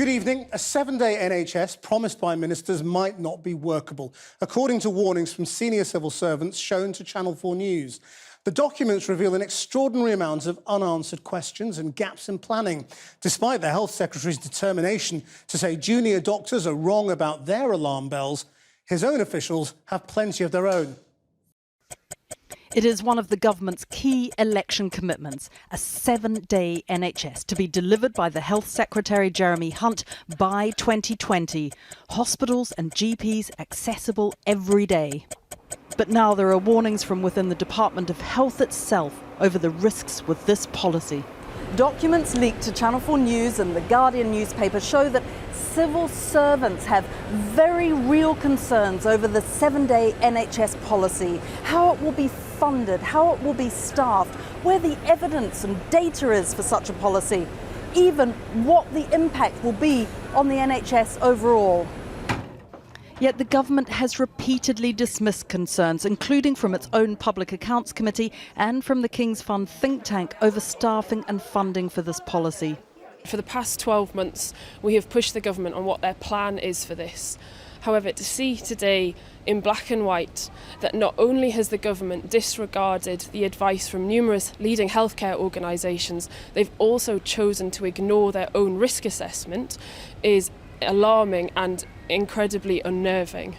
Good evening. A 7-day NHS promised by ministers might not be workable, according to warnings from senior civil servants shown to Channel 4 News. The documents reveal an extraordinary amount of unanswered questions and gaps in planning, despite the Health Secretary's determination to say junior doctors are wrong about their alarm bells. His own officials have plenty of their own. It is one of the government's key election commitments, a 7-day NHS to be delivered by the Health Secretary Jeremy Hunt by 2020. Hospitals and GPs accessible every day. But now there are warnings from within the Department of Health itself over the risks with this policy. Documents leaked to Channel 4 News and The Guardian newspaper show that civil servants have very real concerns over the 7-day NHS policy, how it will be funded, how it will be staffed, where the evidence and data is for such a policy, even what the impact will be on the NHS overall. Yet the government has repeatedly dismissed concerns, including from its own Public Accounts Committee and from the King's Fund think tank, over staffing and funding for this policy. For the past 12 months, we have pushed the government on what their plan is for this. However, to see today in black and white that not only has the government disregarded the advice from numerous leading healthcare organisations, they've also chosen to ignore their own risk assessment is alarming and incredibly unnerving.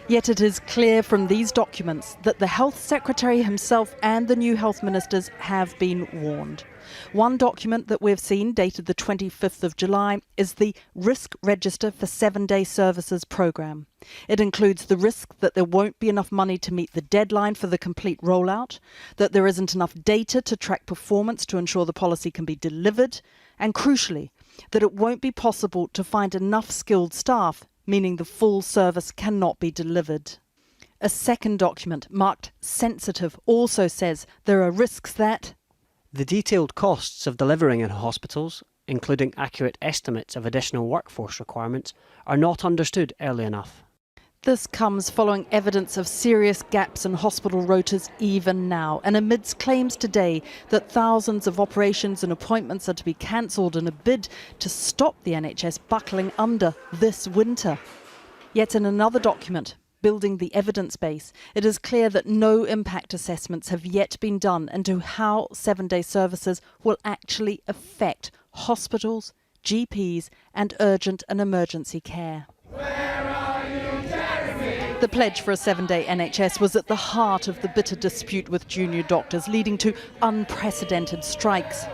Yet it is clear from these documents that the Health Secretary himself and the new health ministers have been warned. One document that we've seen, dated the 25th of July, is the Risk Register for 7-Day Services programme. It includes the risk that there won't be enough money to meet the deadline for the complete rollout, that there isn't enough data to track performance to ensure the policy can be delivered, and crucially, that it won't be possible to find enough skilled staff, meaning the full service cannot be delivered. A second document, marked sensitive, also says there are risks that the detailed costs of delivering in hospitals, including accurate estimates of additional workforce requirements, are not understood early enough. This comes following evidence of serious gaps in hospital rotas even now, and amidst claims today that thousands of operations and appointments are to be cancelled in a bid to stop the NHS buckling under this winter. Yet in another document, Building the Evidence Base, it is clear that no impact assessments have yet been done into how 7-day services will actually affect hospitals, GPs and urgent and emergency care. The pledge for a 7-day NHS was at the heart of the bitter dispute with junior doctors, leading to unprecedented strikes.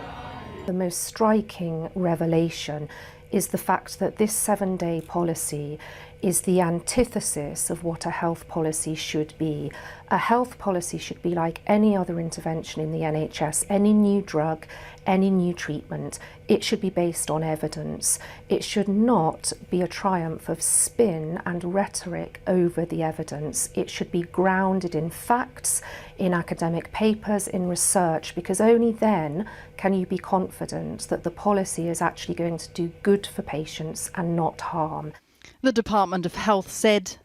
The most striking revelation is the fact that this 7-day policy is the antithesis of what a health policy should be. A health policy should be like any other intervention in the NHS, any new drug, any new treatment. It should be based on evidence. It should not be a triumph of spin and rhetoric over the evidence. It should be grounded in facts, in academic papers, in research, because only then can you be confident that the policy is actually going to do good for patients and not harm. The Department of Health said,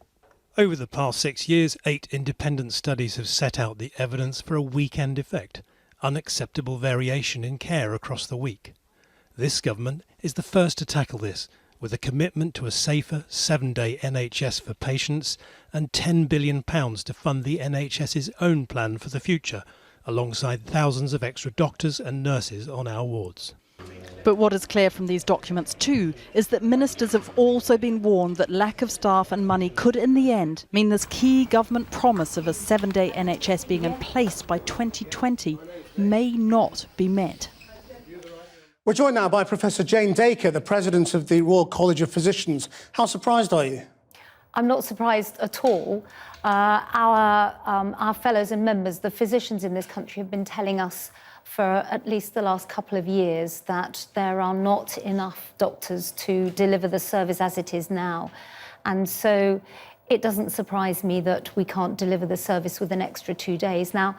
over the past 6 years, 8 independent studies have set out the evidence for a weekend effect, unacceptable variation in care across the week. This government is the first to tackle this, with a commitment to a safer 7-day NHS for patients and £10 billion to fund the NHS's own plan for the future, alongside thousands of extra doctors and nurses on our wards. But what is clear from these documents too is that ministers have also been warned that lack of staff and money could in the end mean this key government promise of a 7-day NHS being in place by 2020 may not be met. We're joined now by Professor Jane Dacre, the President of the Royal College of Physicians. How surprised are you? I'm not surprised at all. Our fellows and members, the physicians in this country, have been telling us for at least the last couple of years that there are not enough doctors to deliver the service as it is now. And so it doesn't surprise me that we can't deliver the service with an extra 2 days. Now,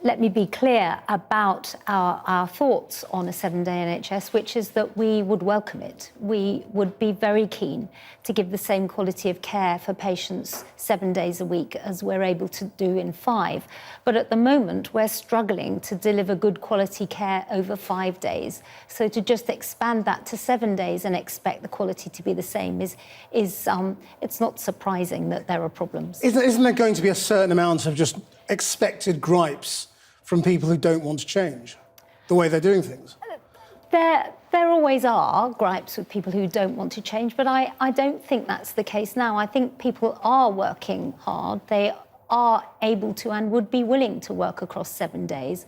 let me be clear about our thoughts on a 7-day NHS, which is that we would welcome it. We would be very keen to give the same quality of care for patients 7 days a week as we're able to do in 5. But at the moment, we're struggling to deliver good quality care over 5 days. So to just expand that to 7 days and expect the quality to be the same is it's not surprising that there are problems. Isn't there going to be a certain amount of just expected gripes from people who don't want to change the way they're doing things? There always are gripes with people who don't want to change, but I don't think that's the case now. I think people are working hard. They are able to and would be willing to work across 7 days.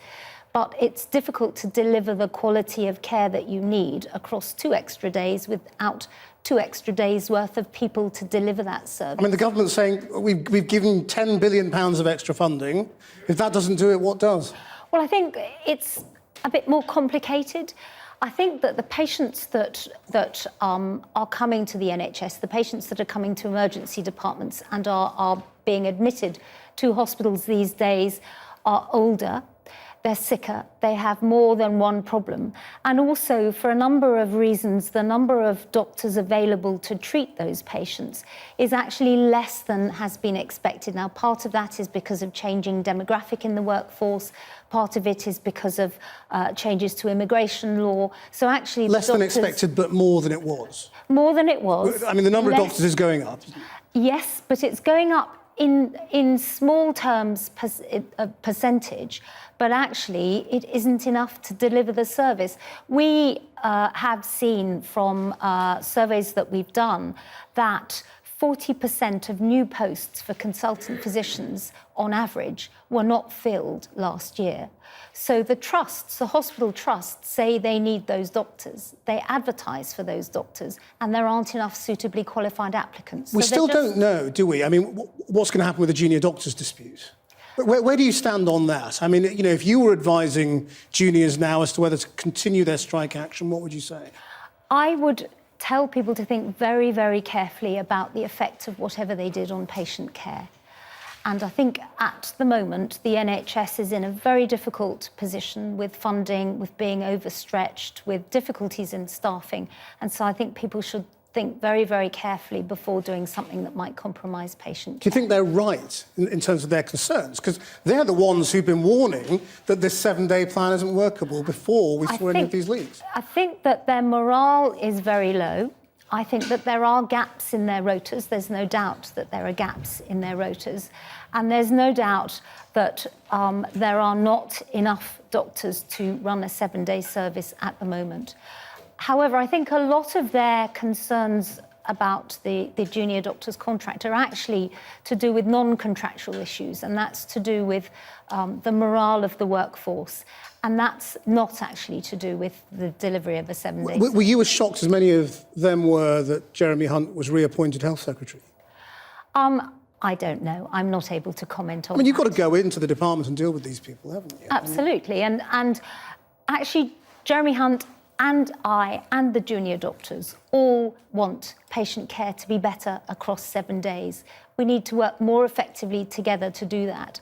But it's difficult to deliver the quality of care that you need across 2 extra days without 2 extra days worth of people to deliver that service. I mean, the government's saying we've given £10 billion of extra funding. If that doesn't do it, what does? Well, I think it's a bit more complicated. I think that the patients that are coming to the NHS, the patients that are coming to emergency departments and are being admitted to hospitals these days are older. They're sicker, they have more than one problem. And also, for a number of reasons, the number of doctors available to treat those patients is actually less than has been expected. Now, part of that is because of changing demographic in the workforce. Part of it is because of changes to immigration law. So actually... Less than expected, but more than it was. More than it was. I mean, the number of doctors is going up. Yes, but it's going up in small terms percentage, but actually it isn't enough to deliver the service. We have seen from surveys that we've done that 40% of new posts for consultant physicians on average were not filled last year. So the trusts, the hospital trusts, say they need those doctors. They advertise for those doctors, and there aren't enough suitably qualified applicants. We still don't know, do we? I mean, what's going to happen with the junior doctors dispute? Where do you stand on that? I mean, you know, if you were advising juniors now as to whether to continue their strike action, what would you say? I would tell people to think very, very carefully about the effect of whatever they did on patient care. And I think at the moment, the NHS is in a very difficult position with funding, with being overstretched, with difficulties in staffing. And so I think people should think very, very carefully before doing something that might compromise patient care. Do you think they're right in terms of their concerns? Because they're the ones who've been warning that this 7-day plan isn't workable before we saw any of these leaks. I think that their morale is very low. I think that there are gaps in their rotas. There's no doubt that there are gaps in their rotas. And there's no doubt that there are not enough doctors to run a 7-day service at the moment. However, I think a lot of their concerns about the junior doctors contract are actually to do with non-contractual issues, and that's to do with the morale of the workforce. And that's not actually to do with the delivery of a 7-day service. Were you as shocked as many of them were that Jeremy Hunt was reappointed Health Secretary? I don't know. I'm not able to comment on that. I mean, you've got to go into the department and deal with these people, haven't you? Absolutely. And actually, Jeremy Hunt and I and the junior doctors all want patient care to be better across 7 days. We need to work more effectively together to do that.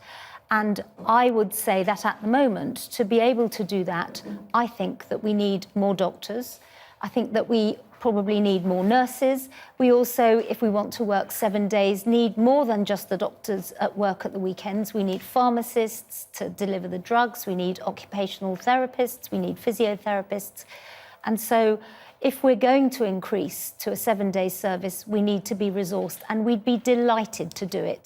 And I would say that at the moment, to be able to do that, I think that we need more doctors. I think that we probably need more nurses. We also, if we want to work 7 days, need more than just the doctors at work at the weekends. We need pharmacists to deliver the drugs. We need occupational therapists. We need physiotherapists. And so if we're going to increase to a 7-day service, we need to be resourced, and we'd be delighted to do it.